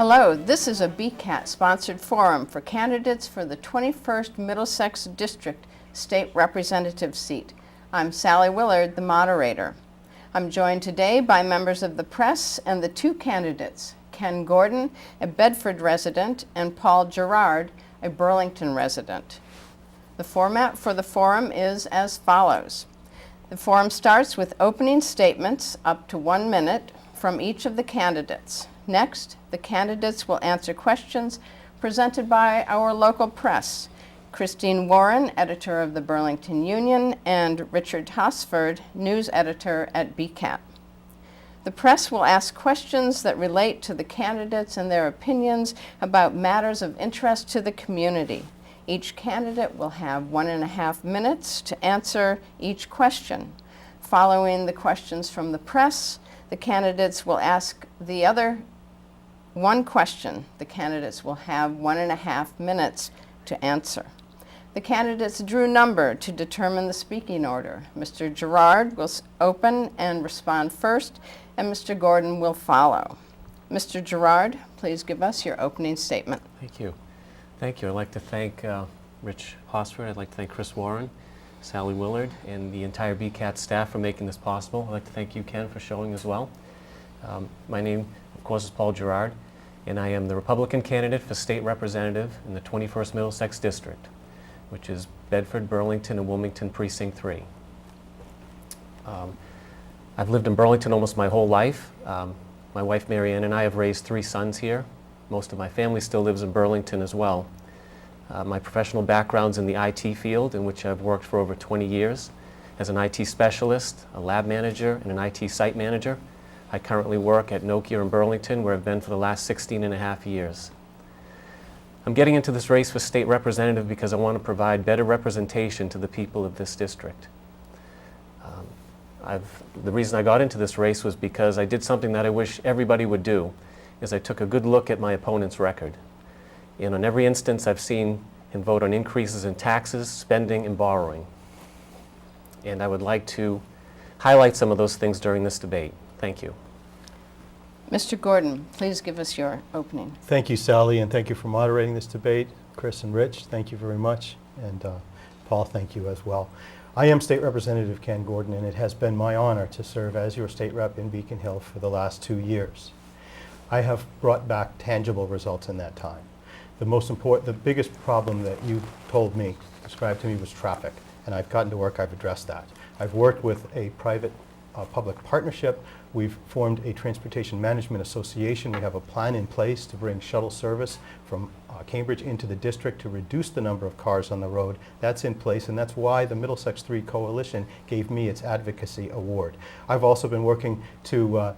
Hello, this is a BCAT sponsored forum for candidates for the 21st Middlesex District State Representative seat. I'm Sally Willard, the moderator. I'm joined today by members of the press and the two candidates, Ken Gordon, a Bedford resident, and Paul Girouard, a Burlington resident. The format for the forum is as follows. The forum starts with opening statements up to 1 minute from each of the candidates. Next, the candidates will answer questions presented by our local press, Christine Warren, editor of the Burlington Union, and Richard Hosford, news editor at BCAT. The press will ask questions that relate to the candidates and their opinions about matters of interest to the community. Each candidate will have 1.5 minutes to answer each question. Following the questions from the press, the candidates will ask the other one question. The candidates will have 1.5 minutes to answer. The candidates drew number to determine the speaking order. Mr. Girouard will open and respond first, and Mr. Gordon will follow. Mr. Girouard, please give us your opening statement. Thank you. Thank you. I'd like to thank Rich Hosford. I'd like to thank Chris Warren, Sally Willard, and the entire BCAT staff for making this possible. I'd like to thank you, Ken, for showing as well. My name, of course, is Paul Girouard, and I am the Republican candidate for state representative in the 21st Middlesex District, which is Bedford, Burlington, and Wilmington Precinct 3. I've lived in Burlington almost my whole life. My wife, Marianne, and I have raised 3 sons here. Most of my family still lives in Burlington as well. My professional background's in the IT field, in which I've worked for over 20 years as an IT specialist, a lab manager, and an IT site manager. I currently work at Nokia in Burlington, where I've been for the last 16.5 years. I'm getting into this race for state representative because I want to provide better representation to the people of this district. The reason I got into this race was because I did something that I wish everybody would do, is I took a good look at my opponent's record. And on every instance, I've seen him vote on increases in taxes, spending, and borrowing. And I would like to highlight some of those things during this debate. Thank you. Mr. Gordon, please give us your opening. Thank you, Sally, and thank you for moderating this debate. Chris and Rich, thank you very much. And Paul, thank you as well. I am State Representative Ken Gordon, and it has been my honor to serve as your state rep in Beacon Hill for the last 2 years. I have brought back tangible results in that time. The biggest problem that you described to me was traffic, and I've gotten to work, I've addressed that. I've worked with a private public partnership. We've formed a transportation management association. We have a plan in place to bring shuttle service from Cambridge into the district to reduce the number of cars on the road. That's in place, and that's why the Middlesex 3 Coalition gave me its advocacy award. I've also been working to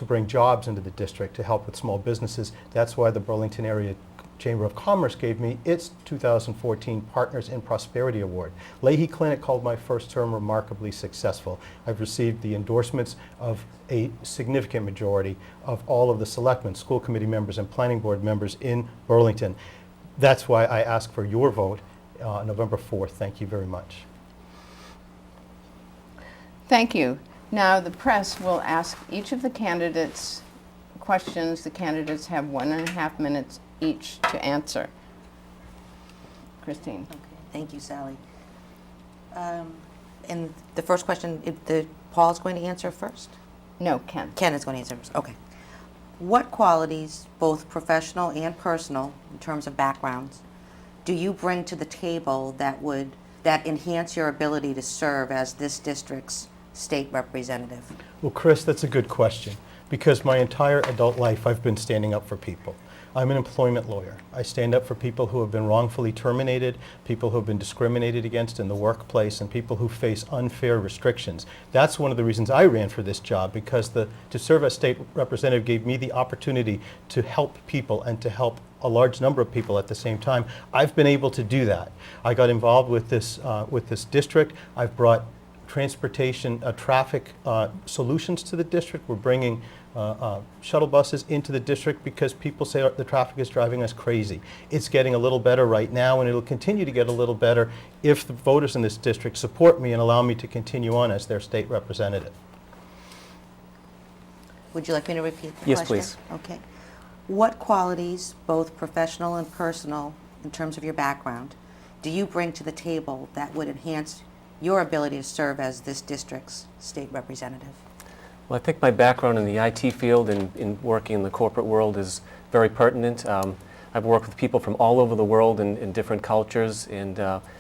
bring jobs into the district to help with small businesses. That's why the Burlington Area Chamber of Commerce gave me its 2014 Partners in Prosperity Award. Leahy Clinic called my first term remarkably successful. I've received the endorsements of a significant majority of all of the selectmen, school committee members, and planning board members in Burlington. That's why I ask for your vote November 4th. Thank you very much. Thank you. Now the press will ask each of the candidates questions. The candidates have 1.5 minutes each to answer. Christine. Okay, thank you, Sally. And the first question, Paul's going to answer first? No, Ken. Ken is going to answer first. Okay. What qualities, both professional and personal, in terms of backgrounds, do you bring to the table that enhance your ability to serve as this district's state representative? Well, Chris, that's a good question, because my entire adult life I've been standing up for people. I'm an employment lawyer. I stand up for people who have been wrongfully terminated, people who have been discriminated against in the workplace, and people who face unfair restrictions. That's one of the reasons I ran for this job, because to serve as state representative gave me the opportunity to help people and to help a large number of people at the same time. I've been able to do that. I got involved with this district. I've brought transportation, traffic solutions to the district. We're bringing shuttle buses into the district because people say the traffic is driving us crazy. It's getting a little better right now, and it'll continue to get a little better if the voters in this district support me and allow me to continue on as their state representative. Would you like me to repeat the Yes, question? please. Okay. What qualities, both professional and personal, in terms of your background, do you bring to the table that would enhance your ability to serve as this district's state representative? Well, I think my background in the IT field and in working in the corporate world is very pertinent. I've worked with people from all over the world in different cultures and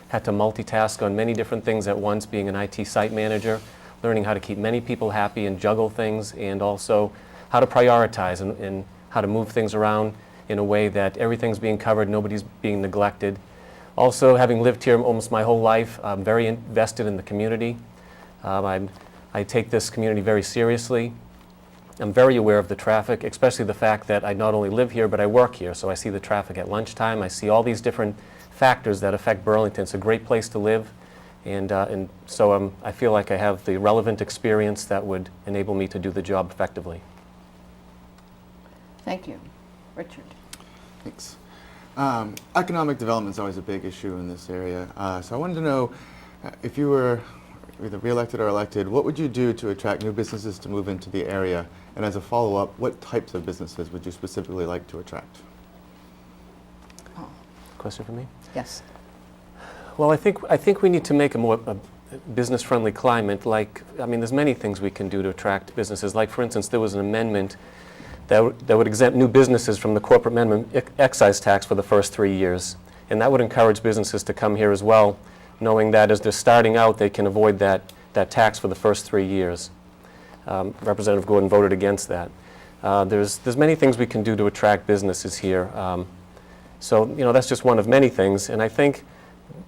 had to multitask on many different things at once, being an IT site manager, learning how to keep many people happy and juggle things, and also how to prioritize and how to move things around in a way that everything's being covered, nobody's being neglected. Also, having lived here almost my whole life, I'm very invested in the community. I take this community very seriously. I'm very aware of the traffic, especially the fact that I not only live here, but I work here. So I see the traffic at lunchtime. I see all these different factors that affect Burlington. It's a great place to live. And so I feel like I have the relevant experience that would enable me to do the job effectively. Thank you. Richard. Thanks. Economic development is always a big issue in this area. So I wanted to know if you were either re-elected or elected, what would you do to attract new businesses to move into the area? And as a follow-up, what types of businesses would you specifically like to attract? Oh, Question for me? yes. Well, I think we need to make a more business-friendly climate. There's many things we can do to attract businesses. Like, for instance, there was an amendment that would exempt new businesses from the corporate minimum excise tax for the first 3 years. And that would encourage businesses to come here as well, knowing that as they're starting out, they can avoid that tax for the first 3 years. Representative Gordon voted against that. There's many things we can do to attract businesses here. So that's just one of many things. And I think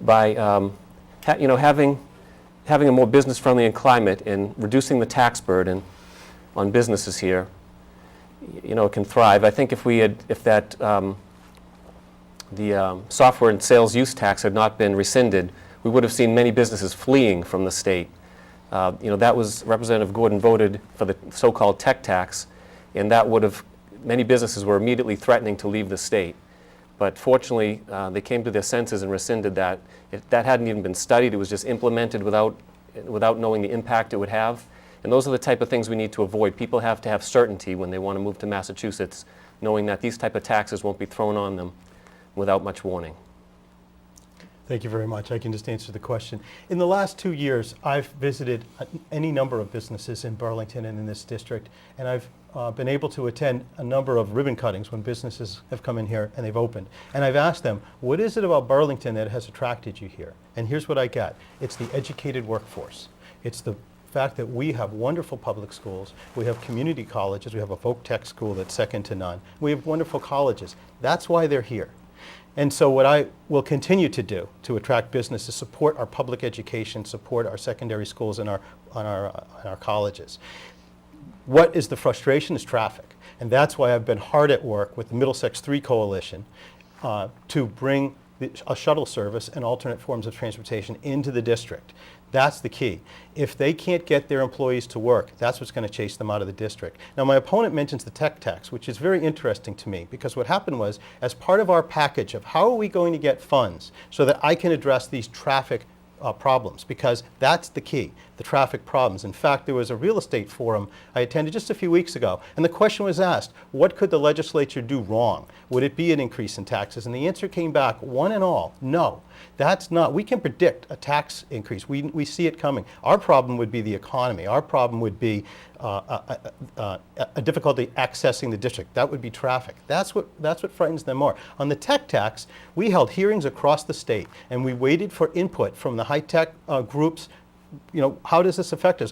by having a more business-friendly climate and reducing the tax burden on businesses here, it can thrive. I think if the software and sales use tax had not been rescinded, we would have seen many businesses fleeing from the state. That was Representative Gordon voted for the so-called tech tax, and many businesses were immediately threatening to leave the state. But fortunately, they came to their senses and rescinded that. That hadn't even been studied. It was just implemented without knowing the impact it would have. And those are the type of things we need to avoid. People have to have certainty when they want to move to Massachusetts, knowing that these type of taxes won't be thrown on them without much warning. Thank you very much. I can just answer the question. In the last 2 years, I've visited any number of businesses in Burlington and in this district, and I've been able to attend a number of ribbon cuttings when businesses have come in here and they've opened. And I've asked them, what is it about Burlington that has attracted you here? And here's what I get. It's the educated workforce. It's the fact that we have wonderful public schools, we have community colleges, we have a folk tech school that's second to none, we have wonderful colleges. That's why they're here. And so what I will continue to do to attract business is support our public education, support our secondary schools and our colleges. What is the frustration is traffic. And that's why I've been hard at work with the Middlesex 3 Coalition to bring a shuttle service and alternate forms of transportation into the district. That's the key. If they can't get their employees to work, that's what's going to chase them out of the district. Now, my opponent mentions the tech tax, which is very interesting to me, because what happened was, as part of our package of how are we going to get funds so that I can address these traffic problems, because that's the key, the traffic problems. In fact, there was a real estate forum I attended just a few weeks ago, and the question was asked, what could the legislature do wrong? Would it be an increase in taxes? And the answer came back, one and all, no. That's not, we can predict a tax increase. We see it coming. Our problem would be the economy. Our problem would be a difficulty accessing the district. That would be traffic. That's what frightens them more. On the tech tax, we held hearings across the state, and we waited for input from the high-tech groups. How does this affect us?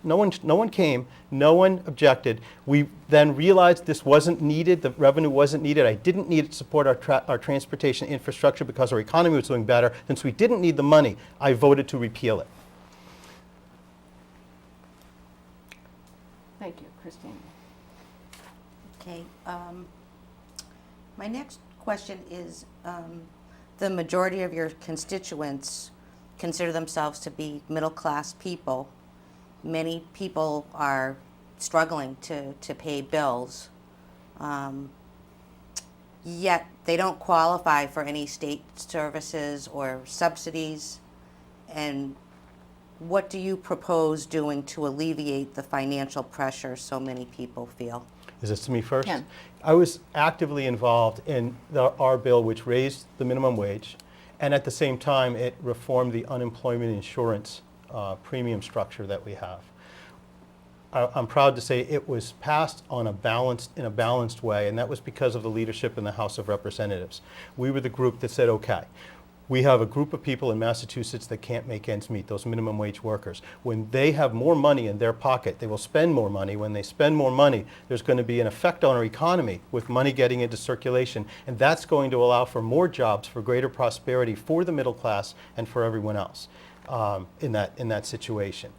No one came, no one objected. We then realized this wasn't needed, the revenue wasn't needed. I didn't need it to support our transportation infrastructure because our economy was doing better. Since we didn't need the money, I voted to repeal it. Thank you. Christine. Okay. My next question is, the majority of your constituents consider themselves to be middle-class people. Many people are struggling to pay bills, yet they don't qualify for any state services or subsidies. And what do you propose doing to alleviate the financial pressure so many people feel? Is this to me first? Ken. I was actively involved in our bill, which raised the minimum wage, and at the same time, it reformed the unemployment insurance premium structure that we have. I'm proud to say it was passed in a balanced way, and that was because of the leadership in the House of Representatives. We were the group that said, okay, we have a group of people in Massachusetts that can't make ends meet, those minimum wage workers. When they have more money in their pocket, they will spend more money. When they spend more money, there's going to be an effect on our economy with money getting into circulation, and that's going to allow for more jobs, for greater prosperity for the middle class and for everyone else in that situation.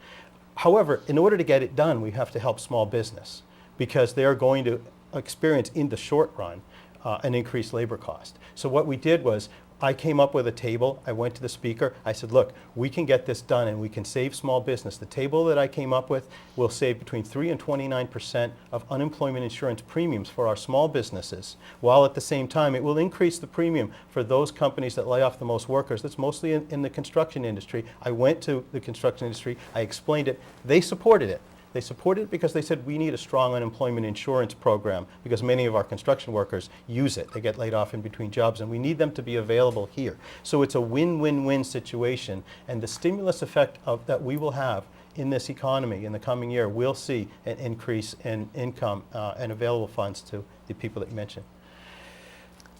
However, in order to get it done, we have to help small business because they are going to experience in the short run an increased labor cost. So what we did was I came up with a table. I went to the speaker. I said, look, we can get this done and we can save small business. The table that I came up with will save between 3 and 29% of unemployment insurance premiums for our small businesses, while at the same time it will increase the premium for those companies that lay off the most workers. That's mostly in the construction industry. I went to the construction industry. I explained it. They supported it. They supported it because they said we need a strong unemployment insurance program because many of our construction workers use it. They get laid off in between jobs and we need them to be available here. So it's a win-win-win situation, and the stimulus effect that we will have in this economy in the coming year will see an increase in income and available funds to the people that you mentioned.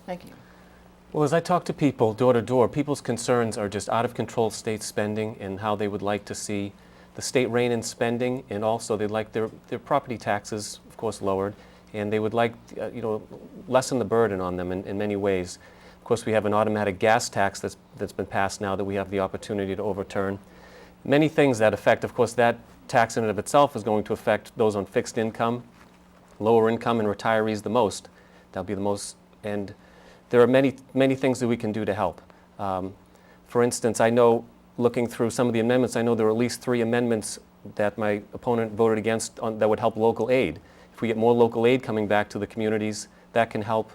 Thank you. Well, as I talk to people door to door, people's concerns are just out of control state spending and how they would like to see the state rein in spending, and also they'd like their property taxes, of course, lowered, and they would like, lessen the burden on them in many ways. Of course, we have an automatic gas tax that's been passed now that we have the opportunity to overturn. Many things that affect, of course, that tax in and of itself is going to affect those on fixed income, lower income, and retirees the most. That'll be the most, and there are many things that we can do to help. For instance, I know, looking through some of the amendments, I know there are at least 3 amendments that my opponent voted against that would help local aid. If we get more local aid coming back to the communities, that can help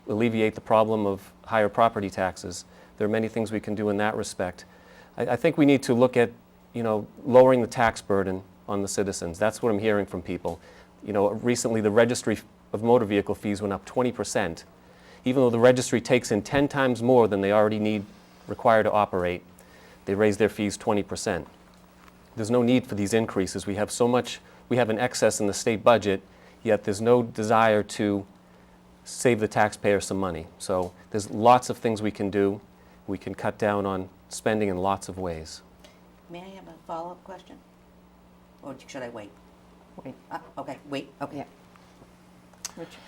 alleviate the problem of higher property taxes. There are many things we can do in that respect. I think we need to look at, lowering the tax burden on the citizens. That's what I'm hearing from people. Recently the registry of motor vehicle fees went up 20%. Even though the registry takes in 10 times more than they already require to operate, they raise their fees 20%. There's no need for these increases. We have an excess in the state budget, yet there's no desire to save the taxpayer some money. So there's lots of things we can do. We can cut down on spending in lots of ways. May I have a follow-up question? Or should I wait? Wait. Okay, wait, okay. Yeah. Richard.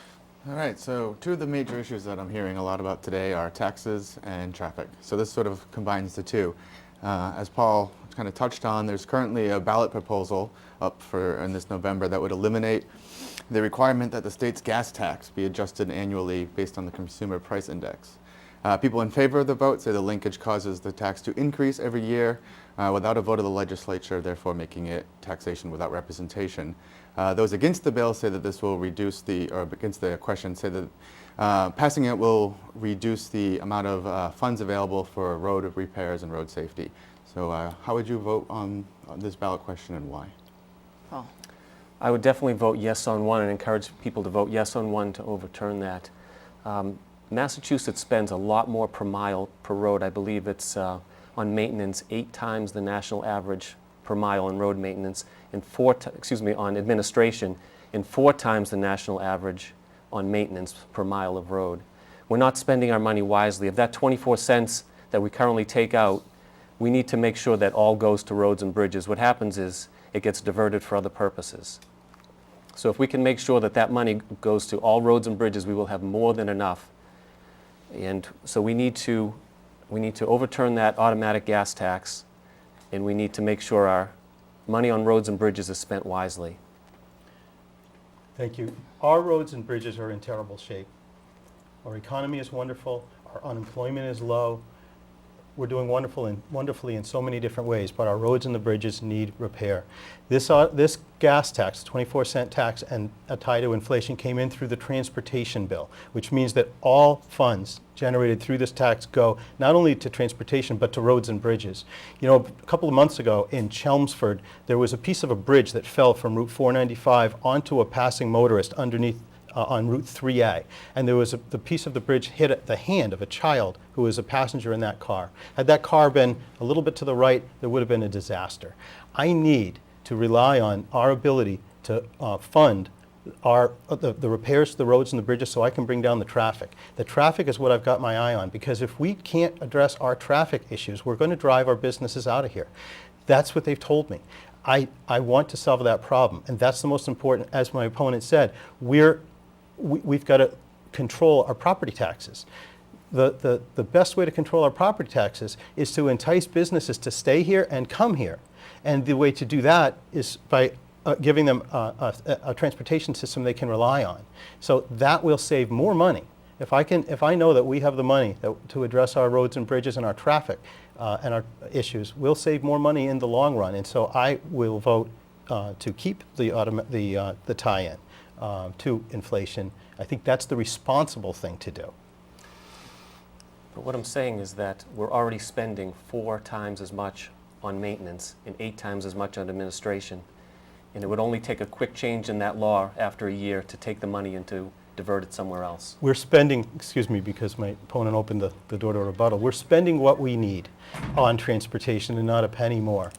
All right, so 2 of the major issues that I'm hearing a lot about today are taxes and traffic. So this sort of combines the 2. As Paul kind of touched on, there's currently a ballot proposal up in this November that would eliminate the requirement that the state's gas tax be adjusted annually based on the Consumer Price Index. People in favor of the vote say the linkage causes the tax to increase every year without a vote of the legislature, therefore making it taxation without representation. Those against the bill say that this will reduce against the question, say that passing it will reduce the amount of funds available for road repairs and road safety. So how would you vote on this ballot question and why? Paul. I would definitely vote yes on 1 and encourage people to vote yes on 1 to overturn that. Massachusetts spends a lot more per mile per road. I believe it's on maintenance 8 times the national average per mile on road maintenance, and on administration, and 4 times the national average on maintenance per mile of road. We're not spending our money wisely. Of that 24 cents that we currently take out, we need to make sure that all goes to roads and bridges. What happens is it gets diverted for other purposes. So if we can make sure that that money goes to all roads and bridges, we will have more than enough. And so we need to overturn that automatic gas tax, and we need to make sure our money on roads and bridges is spent wisely. Thank you. Our roads and bridges are in terrible shape. Our economy is wonderful. Our unemployment is low. we're doing wonderfully in so many different ways, but our roads and the bridges need repair. This gas tax, 24-cent tax, and a tie to inflation came in through the transportation bill, which means that all funds generated through this tax go not only to transportation but to roads and bridges. You know, a couple of months ago in Chelmsford, there was a piece of a bridge that fell from Route 495 onto a passing motorist underneath on Route 3A, and there was the piece of the bridge hit at the hand of a child who was a passenger in that car. Had that car been a little bit to the right, there would have been a disaster. I need to rely on our ability to fund the repairs to the roads and the bridges so I can bring down the traffic. The traffic is what I've got my eye on, because if we can't address our traffic issues, we're going to drive our businesses out of here. That's what they've told me. I want to solve that problem, and that's the most important. As my opponent said, we've got to control our property taxes. The best way to control our property taxes is to entice businesses to stay here and come here. And the way to do that is by giving them a transportation system they can rely on. So that will save more money. If I know that we have the money to address our roads and bridges and our traffic and our issues, we'll save more money in the long run. And so I will vote to keep the tie-in to inflation. I think that's the responsible thing to do. But what I'm saying is that we're already spending 4 times as much on maintenance and 8 times as much on administration. And it would only take a quick change in that law after a year to take the money and to divert it somewhere else. We're spending, excuse me, because my opponent opened the door to rebuttal, we're spending what we need on transportation and not a penny more.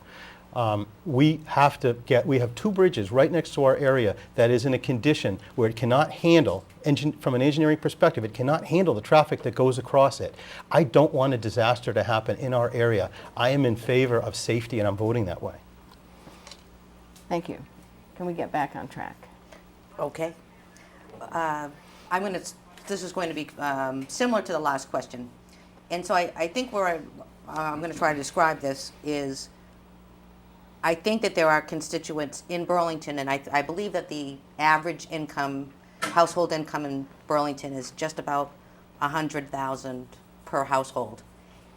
We have 2 bridges right next to our area that is in a condition where it cannot handle, from an engineering perspective, it cannot handle the traffic that goes across it. I don't want a disaster to happen in our area. I am in favor of safety, and I'm voting that way. Thank you. Can we get back on track? Okay. This is going to be similar to the last question. And so I think where I'm going to try to describe this is, I think that there are constituents in Burlington, and I believe that the average household income in Burlington is just about $100,000 per household.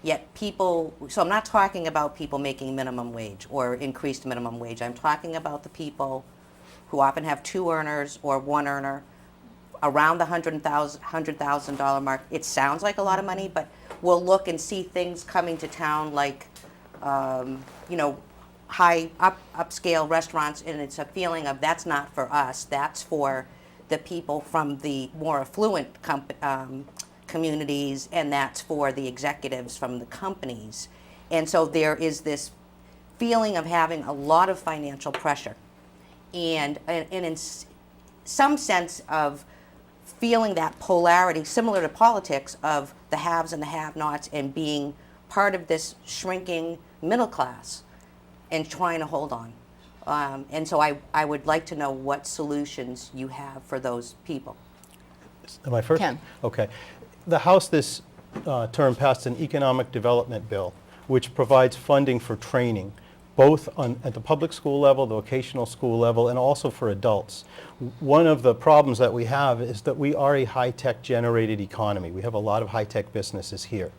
Yet so I'm not talking about people making minimum wage or increased minimum wage. I'm talking about the people who often have 2 earners or 1 earner around the $100,000 mark. It sounds like a lot of money, but we'll look and see things coming to town like, high upscale restaurants, and it's a feeling of that's not for us, that's for the people from the more affluent communities, and that's for the executives from the companies. And so there is this feeling of having a lot of financial pressure, and in some sense of feeling that polarity, similar to politics, of the haves and the have-nots, and being part of this shrinking middle class and trying to hold on. And so I would like to know what solutions you have for those people. Am I first? Ken. Okay. The House this term passed an economic development bill, which provides funding for training, both at the public school level, the vocational school level, and also for adults. One of the problems that we have is that we are a high-tech generated economy. We have a lot of high-tech businesses here.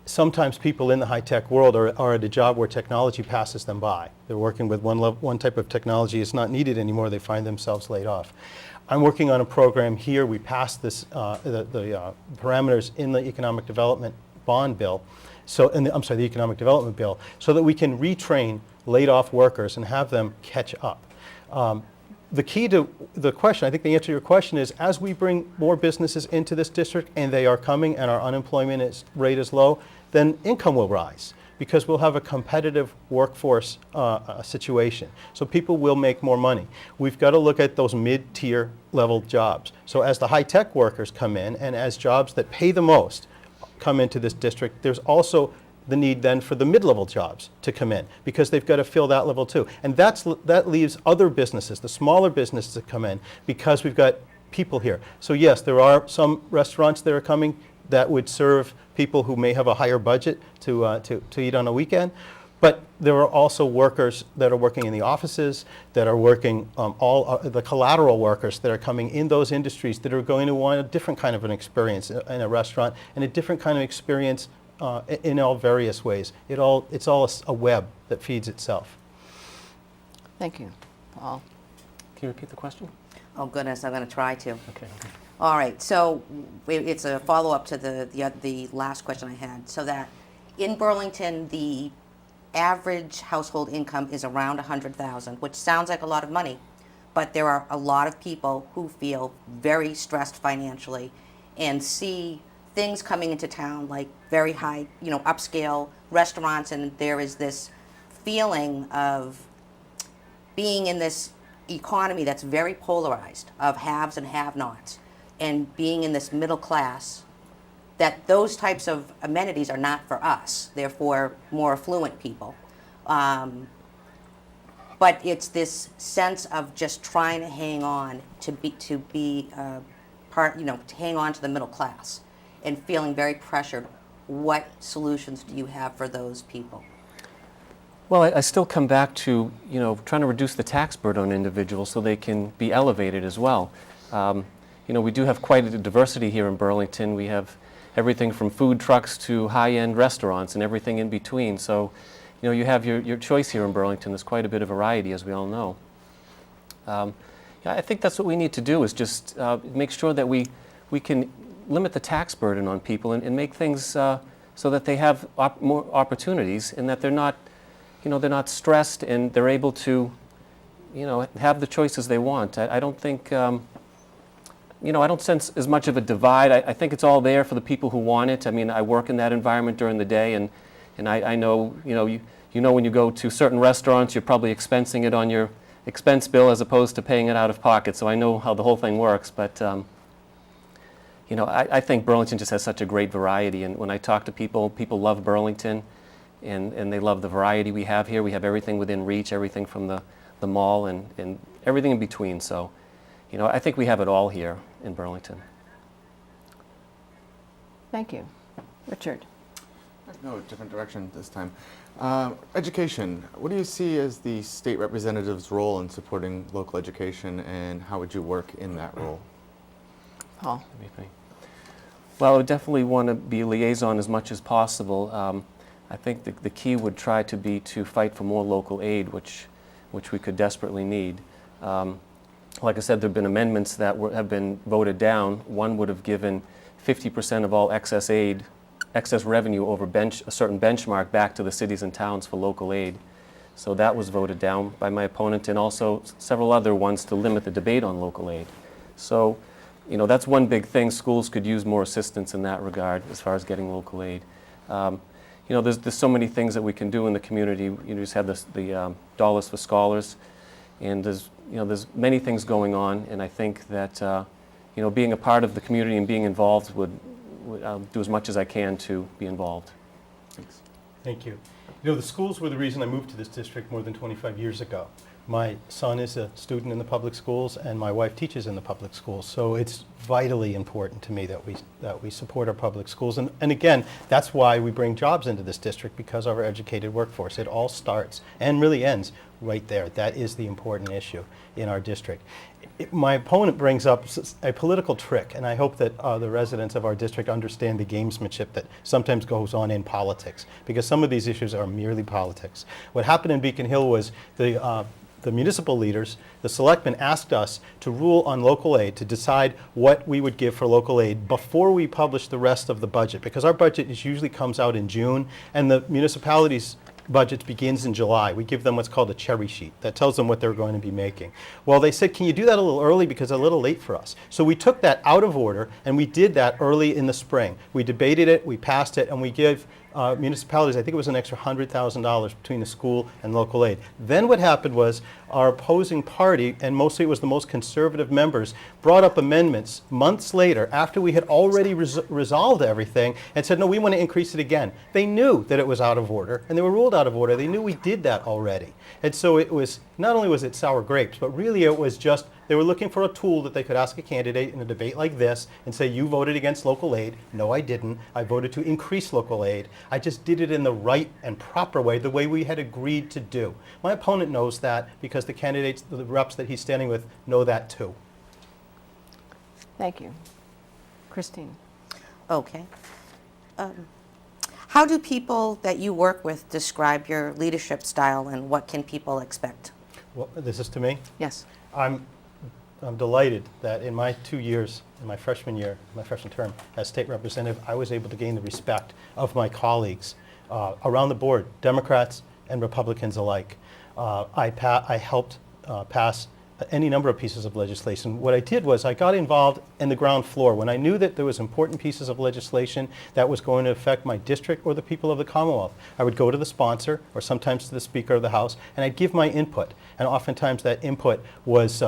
Sometimes people in the high-tech world are at a job where technology passes them by. They're working with one type of technology. It's not needed anymore. They find themselves laid off. I'm working on a program here. We passed this, the parameters in the economic development bond bill, the economic development bill, so that we can retrain laid-off workers and have them catch up. The key to the question, I think the answer to your question is, as we bring more businesses into this district, and they are coming, and our unemployment rate is low, then income will rise, because we'll have a competitive workforce situation. So people will make more money. We've got to look at those mid-tier level jobs. So as the high-tech workers come in, and as jobs that pay the most come into this district, there's also the need then for the mid-level jobs to come in, because they've got to fill that level too. And that leaves other businesses, the smaller businesses, to come in, because we've got people here. So yes, there are some restaurants that are coming that would serve people who may have a higher budget to eat on a weekend. But there are also workers that are working in the offices, that are working, the collateral workers that are coming in those industries that are going to want a different kind of an experience in a restaurant, and a different kind of experience in all various ways. It's all a web that feeds itself. Thank you. Paul? Can you repeat the question? Oh goodness, I'm going to try to. Okay. All right, so it's a follow-up to the last question I had. So that in Burlington, the average household income is around $100,000, which sounds like a lot of money, but there are a lot of people who feel very stressed financially and see things coming into town like very high, upscale restaurants, and there is this feeling of being in this economy that's very polarized of haves and have-nots, and being in this middle class, that those types of amenities are not for us. They're for more affluent people. But it's this sense of just trying to hang on to be part, to hang on to the middle class and feeling very pressured. What solutions do you have for those people? Well, I still come back to, trying to reduce the tax burden on individuals so they can be elevated as well. We do have quite a diversity here in Burlington. We have everything from food trucks to high-end restaurants and everything in between. So, you have your choice here in Burlington. There's quite a bit of variety, as we all know. I think that's what we need to do, is just make sure that we can limit the tax burden on people and make things so that they have more opportunities, and that they're not stressed, and they're able to, have the choices they want. I don't think, I don't sense as much of a divide. I think it's all there for the people who want it. I mean, I work in that environment during the day, and I know, when you go to certain restaurants, you're probably expensing it on your expense bill as opposed to paying it out of pocket. So I know how the whole thing works, but I think Burlington just has such a great variety, and when I talk to people, people love Burlington, and they love the variety we have here. We have everything within reach, everything from the mall and everything in between. So, I think we have it all here in Burlington. Thank you. Richard? No, different direction this time. Education. What do you see as the state representative's role in supporting local education, and how would you work in that role? Paul? Well, I would definitely want to be a liaison as much as possible. I think the key would try to be to fight for more local aid, which we could desperately need. Like I said, there have been amendments that have been voted down. One would have given 50% of all excess revenue over a certain benchmark back to the cities and towns for local aid. So that was voted down by my opponent, and also several other ones to limit the debate on local aid. So, that's one big thing. Schools could use more assistance in that regard as far as getting local aid. There's so many things that we can do in the community. You just have the Dollars for Scholars, and there's many things going on, and I think that being a part of the community and being involved would do as much as I can to be involved. Thanks. Thank you. The schools were the reason I moved to this district more than 25 years ago. My son is a student in the public schools, and my wife teaches in the public schools. So it's vitally important to me that we support our public schools. And again, that's why we bring jobs into this district, because of our educated workforce. It all starts and really ends right there. That is the important issue in our district. My opponent brings up a political trick, and I hope that the residents of our district understand the gamesmanship that sometimes goes on in politics, because some of these issues are merely politics. What happened in Beacon Hill was the municipal leaders, the selectmen, asked us to rule on local aid, to decide what we would give for local aid before we publish the rest of the budget, because our budget usually comes out in June, and the municipalities' budget begins in July. We give them what's called a cherry sheet that tells them what they're going to be making. Well, they said, can you do that a little early, because it's a little late for us. So we took that out of order, and we did that early in the spring. We debated it, we passed it, and we give municipalities, I think it was an extra $100,000 between the school and local aid. Then what happened was our opposing party, and mostly it was the most conservative members, brought up amendments months later after we had already resolved everything, and said, no, we want to increase it again. They knew that it was out of order, and they were ruled out of order. They knew we did that already. And so it was, not only was it sour grapes, but really it was just, they were looking for a tool that they could ask a candidate in a debate like this and say, you voted against local aid. No, I didn't. I voted to increase local aid. I just did it in the right and proper way, the way we had agreed to do. My opponent knows that, because the candidates, the reps that he's standing with, know that too. Thank you. Christine? Okay. How do people that you work with describe your leadership style, and what can people expect? Well, this is to me. Yes. I'm delighted that in my 2 years, in my freshman year, my freshman term as state representative, I was able to gain the respect of my colleagues around the board, Democrats and Republicans alike. I helped pass any number of pieces of legislation. What I did was I got involved in the ground floor. When I knew that there was important pieces of legislation that was going to affect my district or the people of the Commonwealth, I would go to the sponsor or sometimes to the Speaker of the House, and I'd give my input. And oftentimes that input was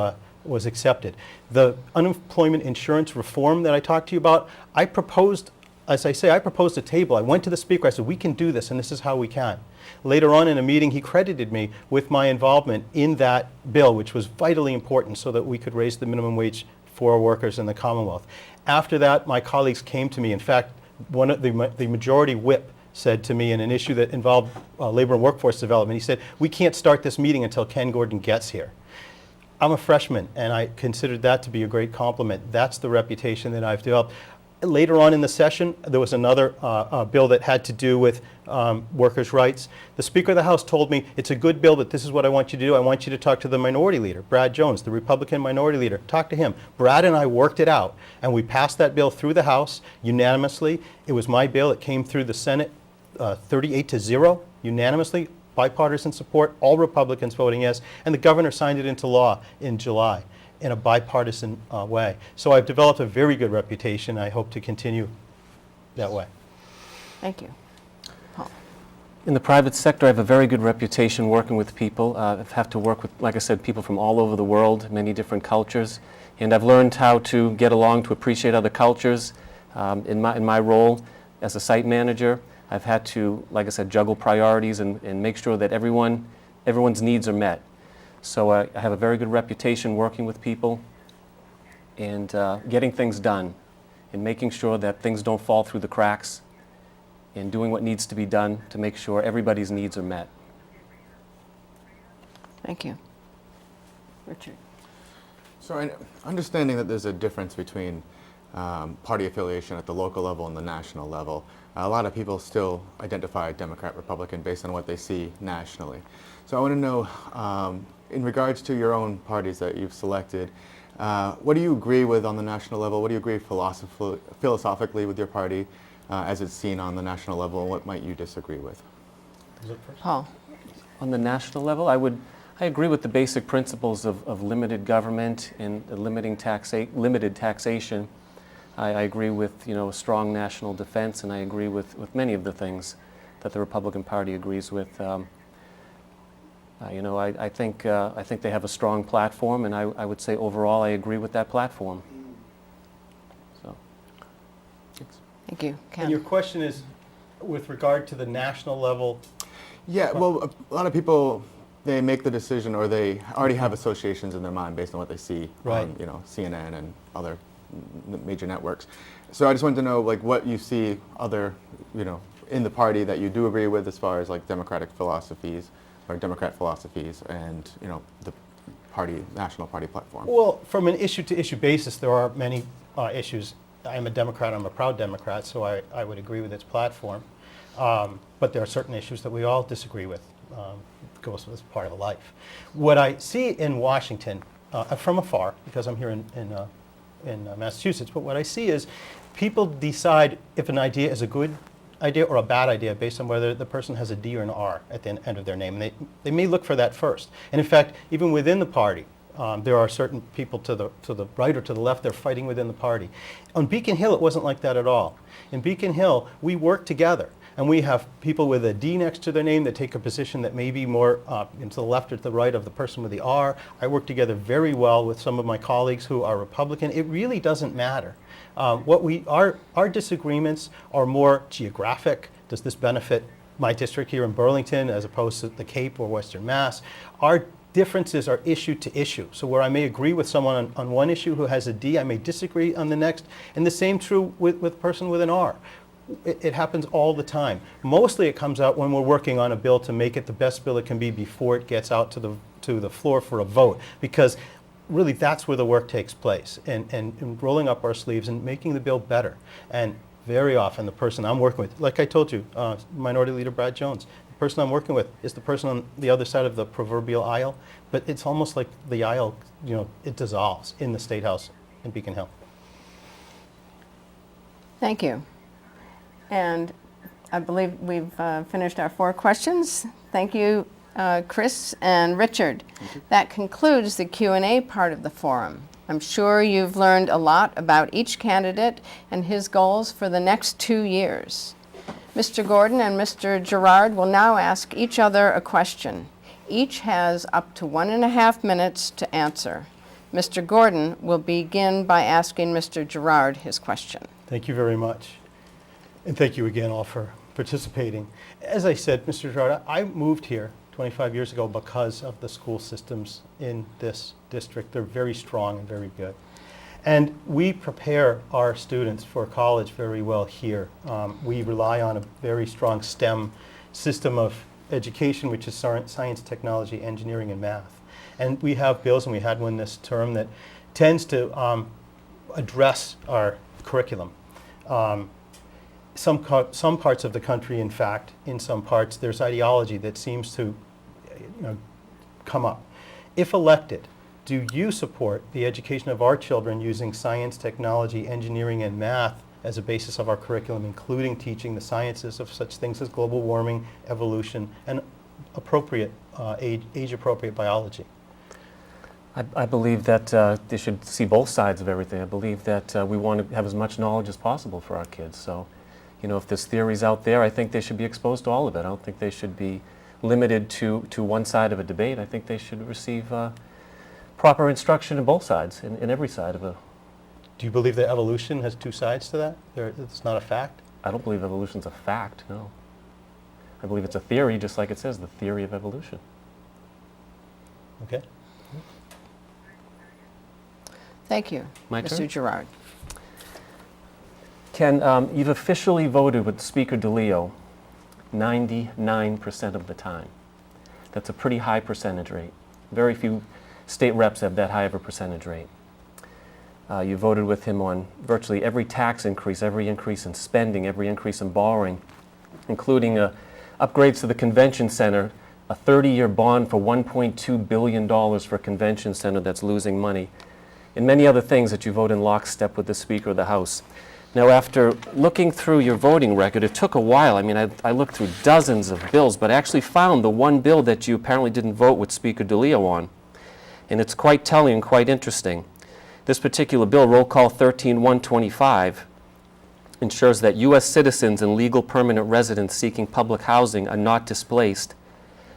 accepted. The unemployment insurance reform that I talked to you about, I proposed, as I say, I proposed a table. I went to the Speaker, I said, we can do this, and this is how we can. Later on in a meeting, he credited me with my involvement in that bill, which was vitally important so that we could raise the minimum wage for workers in the Commonwealth. After that, my colleagues came to me. In fact, one of the majority whip said to me in an issue that involved labor and workforce development, he said, we can't start this meeting until Ken Gordon gets here. I'm a freshman, and I considered that to be a great compliment. That's the reputation that I've developed. Later on in the session, there was another bill that had to do with workers' rights. The Speaker of the House told me, it's a good bill, but this is what I want you to do. I want you to talk to the minority leader, Brad Jones, the Republican minority leader. Talk to him. Brad and I worked it out, and we passed that bill through the House unanimously. It was my bill. It came through the Senate 38-0, unanimously, bipartisan support, all Republicans voting yes, and the governor signed it into law in July in a bipartisan way. So I've developed a very good reputation. I hope to continue that way. Thank you. Paul. In the private sector, I have a very good reputation working with people. I've had to work with, like I said, people from all over the world, many different cultures, and I've learned how to get along, to appreciate other cultures. In my role as a site manager, I've had to, like I said, juggle priorities and make sure that everyone's needs are met. So I have a very good reputation working with people and getting things done and making sure that things don't fall through the cracks and doing what needs to be done to make sure everybody's needs are met. Thank you. Richard. So understanding that there's a difference between party affiliation at the local level and the national level, a lot of people still identify Democrat, Republican based on what they see nationally. So I want to know, in regards to your own parties that you've selected, what do you agree with on the national level? What do you agree philosophically with your party as it's seen on the national level, and what might you disagree with? Paul. On the national level, I agree with the basic principles of limited government and limited taxation. I agree with a strong national defense, and I agree with many of the things that the Republican Party agrees with. I think they have a strong platform, and I would say overall I agree with that platform. So, thanks. Thank you. Ken. And your question is with regard to the national level? Yeah, well, a lot of people, they make the decision, or they already have associations in their mind based on what they see Right. on CNN and other major networks. So I just wanted to know, like, what you see other, in the party that you do agree with as far as like Democrat philosophies and the national party platform. Well, from an issue-to-issue basis, there are many issues. I'm a Democrat. I'm a proud Democrat, so I would agree with its platform. But there are certain issues that we all disagree with. It goes as part of life. What I see in Washington, from afar, because I'm here in Massachusetts, but what I see is people decide if an idea is a good idea or a bad idea based on whether the person has a D or an R at the end of their name. And they may look for that first. And in fact, even within the party, there are certain people to the right or to the left, they're fighting within the party. On Beacon Hill, it wasn't like that at all. In Beacon Hill, we work together. And we have people with a D next to their name that take a position that may be more to the left or to the right of the person with the R. I work together very well with some of my colleagues who are Republican. It really doesn't matter. Our disagreements are more geographic. Does this benefit my district here in Burlington as opposed to the Cape or Western Mass? Our differences are issue to issue. So where I may agree with someone on one issue who has a D, I may disagree on the next. And the same true with a person with an R. It happens all the time. Mostly it comes out when we're working on a bill to make it the best bill it can be before it gets out to the floor for a vote, because really that's where the work takes place, and rolling up our sleeves and making the bill better. And very often the person I'm working with, like I told you, Minority Leader Brad Jones, the person I'm working with is the person on the other side of the proverbial aisle, but it's almost like the aisle, it dissolves in the State House in Beacon Hill. Thank you. And I believe we've finished our 4 questions. Thank you, Chris and Richard. That concludes the Q&A part of the forum. I'm sure you've learned a lot about each candidate and his goals for the next 2 years. Mr. Gordon and Mr. Girouard will now ask each other a question. Each has up to 1.5 minutes to answer. Mr. Gordon will begin by asking Mr. Girouard his question. Thank you very much. And thank you again all for participating. As I said, Mr. Girouard, I moved here 25 years ago because of the school systems in this district. They're very strong and very good. And we prepare our students for college very well here. We rely on a very strong STEM system of education, which is science, technology, engineering, and math. And we have bills, and we had one this term, that tends to address our curriculum. Some parts of the country, in fact, in some parts, there's ideology that seems to come up. If elected, do you support the education of our children using science, technology, engineering, and math as a basis of our curriculum, including teaching the sciences of such things as global warming, evolution, and appropriate age-appropriate biology? I believe that they should see both sides of everything. I believe that we want to have as much knowledge as possible for our kids. So, if there's theories out there, I think they should be exposed to all of it. I don't think they should be limited to one side of a debate. I think they should receive proper instruction in both sides, in every side of a... Do you believe that evolution has 2 sides to that? It's not a fact? I don't believe evolution's a fact, no. I believe it's a theory, just like it says, the theory of evolution. Okay. Thank you. My Mr. turn? Girouard. Ken, you've officially voted with Speaker DeLeo 99% of the time. That's a pretty high percentage rate. Very few state reps have that high of a percentage rate. You voted with him on virtually every tax increase, every increase in spending, every increase in borrowing, including upgrades to the convention center, a 30-year bond for $1.2 billion for a convention center that's losing money, and many other things that you vote in lockstep with the Speaker of the House. Now, after looking through your voting record, it took a while. I mean, I looked through dozens of bills, but I actually found the one bill that you apparently didn't vote with Speaker DeLeo on. And it's quite telling and quite interesting. This particular bill, Roll Call 13-125, ensures that U.S. citizens and legal permanent residents seeking public housing are not displaced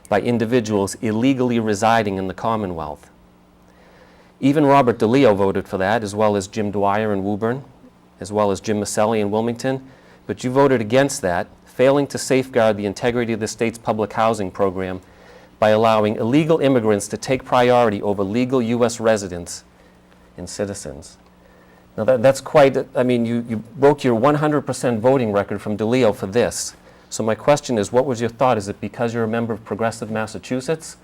by individuals illegally residing in the Commonwealth. Even Robert DeLeo voted for that, as well as Jim Dwyer in Woburn, as well as Jim Maselli in Wilmington, but you voted against that, failing to safeguard the integrity of the state's public housing program by allowing illegal immigrants to take priority over legal U.S. residents and citizens. Now that's quite, I mean, you broke your 100% voting record from DeLeo for this. So my question is, what was your thought? Is it because you're a member of Progressive Massachusetts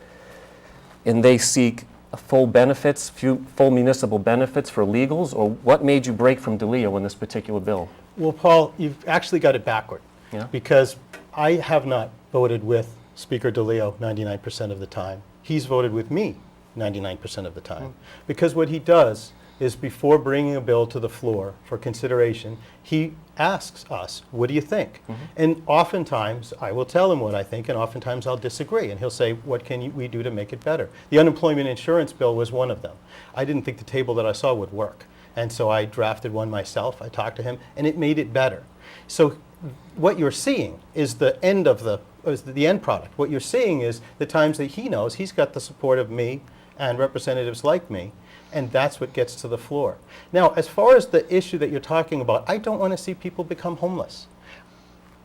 and they seek full benefits, full municipal benefits for illegals, or what made you break from DeLeo in this particular bill? Well, Paul, you've actually got it backward. Yeah? Because I have not voted with Speaker DeLeo 99% of the time. He's voted with me 99% of the time. Because what he does is, before bringing a bill to the floor for consideration, he asks us, what do you think? And oftentimes I will tell him what I think, and oftentimes I'll disagree, and he'll say, what can we do to make it better? The unemployment insurance bill was one of them. I didn't think the table that I saw would work, and so I drafted one myself. I talked to him, and it made it better. So what you're seeing is the end of the end product. What you're seeing is the times that he knows he's got the support of me and representatives like me, and that's what gets to the floor. Now, as far as the issue that you're talking about, I don't want to see people become homeless.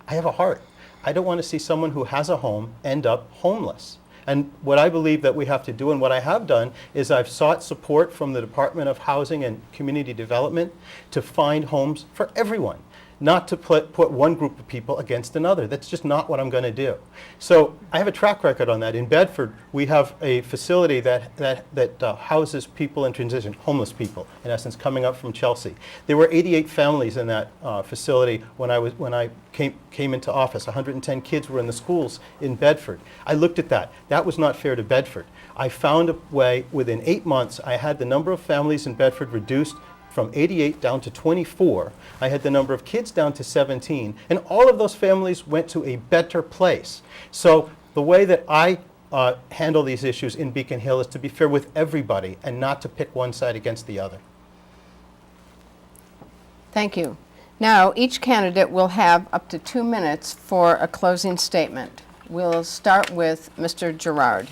I have a heart. I don't want to see someone who has a home end up homeless. And what I believe that we have to do, and what I have done, is I've sought support from the Department of Housing and Community Development to find homes for everyone. not to put one group of people against another. That's just not what I'm going to do. So I have a track record on that. In Bedford, we have a facility that houses people in transition, homeless people, in essence, coming up from Chelsea. There were 88 families in that facility when I came into office. 110 kids were in the schools in Bedford. I looked at that. That was not fair to Bedford. I found a way, within 8 months, I had the number of families in Bedford reduced from 88 down to 24. I had the number of kids down to 17, and all of those families went to a better place. So the way that I handle these issues in Beacon Hill is to be fair with everybody and not to pick one side against the other. Thank you. Now, each candidate will have up to 2 minutes for a closing statement. We'll start with Mr. Girouard.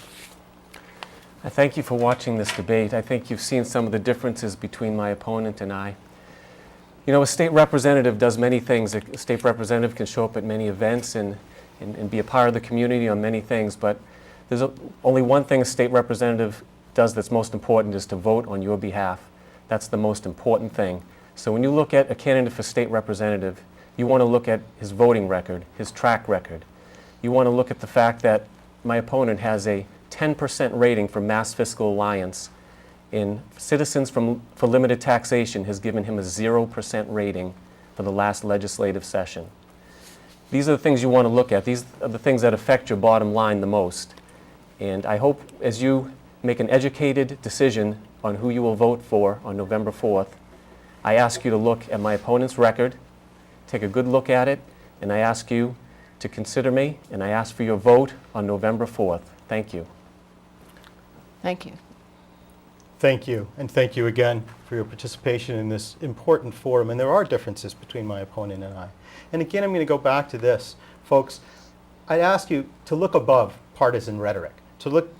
I thank you for watching this debate. I think you've seen some of the differences between my opponent and I. You know, a state representative does many things. A state representative can show up at many events and be a part of the community on many things, but there's only one thing a state representative does that's most important, is to vote on your behalf. That's the most important thing. So when you look at a candidate for state representative, you want to look at his voting record, his track record. You want to look at the fact that my opponent has a 10% rating from Mass Fiscal Alliance, and Citizens for Limited Taxation has given him a 0% rating for the last legislative session. These are the things you want to look at. These are the things that affect your bottom line the most. And I hope as you make an educated decision on who you will vote for on November 4th, I ask you to look at my opponent's record, take a good look at it, and I ask you to consider me, and I ask for your vote on November 4th. Thank you. Thank you. Thank you, and thank you again for your participation in this important forum. And there are differences between my opponent and I. And again, I'm going to go back to this. Folks, I'd ask you to look above partisan rhetoric, to look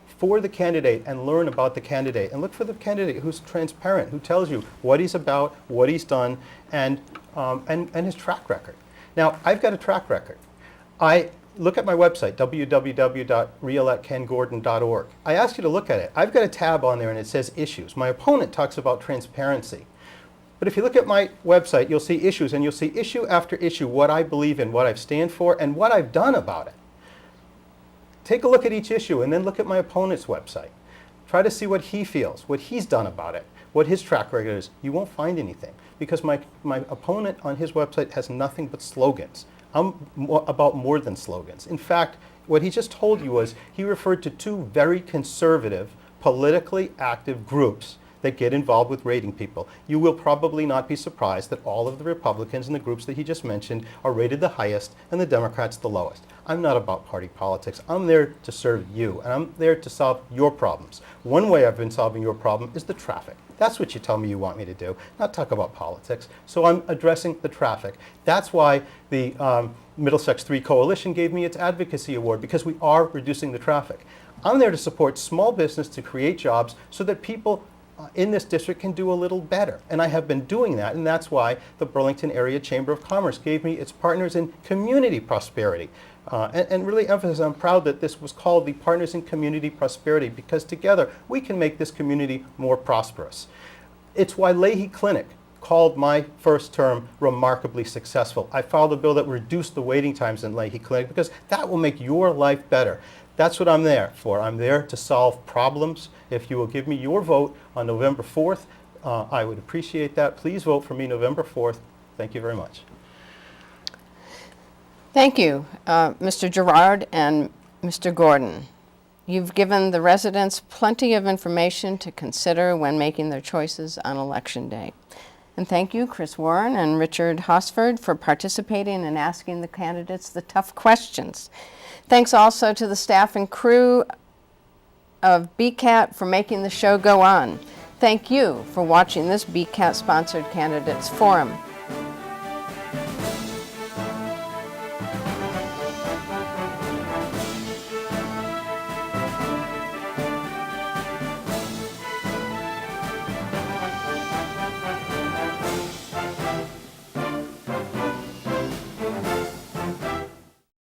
for the candidate and learn about the candidate, and look for the candidate who's transparent, who tells you what he's about, what he's done, and his track record. Now, I've got a track record. Look at my website, www.reelectKenGordon.org. I ask you to look at it. I've got a tab on there and it says issues. My opponent talks about transparency. But if you look at my website, you'll see issues, and you'll see issue after issue, what I believe in, what I stand for, and what I've done about it. Take a look at each issue and then look at my opponent's website. Try to see what he feels, what he's done about it, what his track record is. You won't find anything, because my opponent on his website has nothing but slogans. I'm about more than slogans. In fact, what he just told you was he referred to two very conservative, politically active groups that get involved with rating people. You will probably not be surprised that all of the Republicans in the groups that he just mentioned are rated the highest and the Democrats the lowest. I'm not about party politics. I'm there to serve you, and I'm there to solve your problems. One way I've been solving your problem is the traffic. That's what you tell me you want me to do, not talk about politics. So I'm addressing the traffic. That's why the Middlesex 3 Coalition gave me its advocacy award, because we are reducing the traffic. I'm there to support small business, to create jobs so that people in this district can do a little better. And I have been doing that, and that's why the Burlington Area Chamber of Commerce gave me its Partners in Community Prosperity. And really emphasize, I'm proud that this was called the Partners in Community Prosperity, because together we can make this community more prosperous. It's why Leahy Clinic called my first term remarkably successful. I filed a bill that reduced the waiting times in Leahy Clinic, because that will make your life better. That's what I'm there for. I'm there to solve problems. If you will give me your vote on November 4th, I would appreciate that. Please vote for me November 4th. Thank you very much. Thank you, Mr. Girouard and Mr. Gordon. You've given the residents plenty of information to consider when making their choices on Election Day. And thank you, Chris Warren and Richard Hosford, for participating and asking the candidates the tough questions. Thanks also to the staff and crew of BCAT for making the show go on. Thank you for watching this BCAT-sponsored Candidates Forum.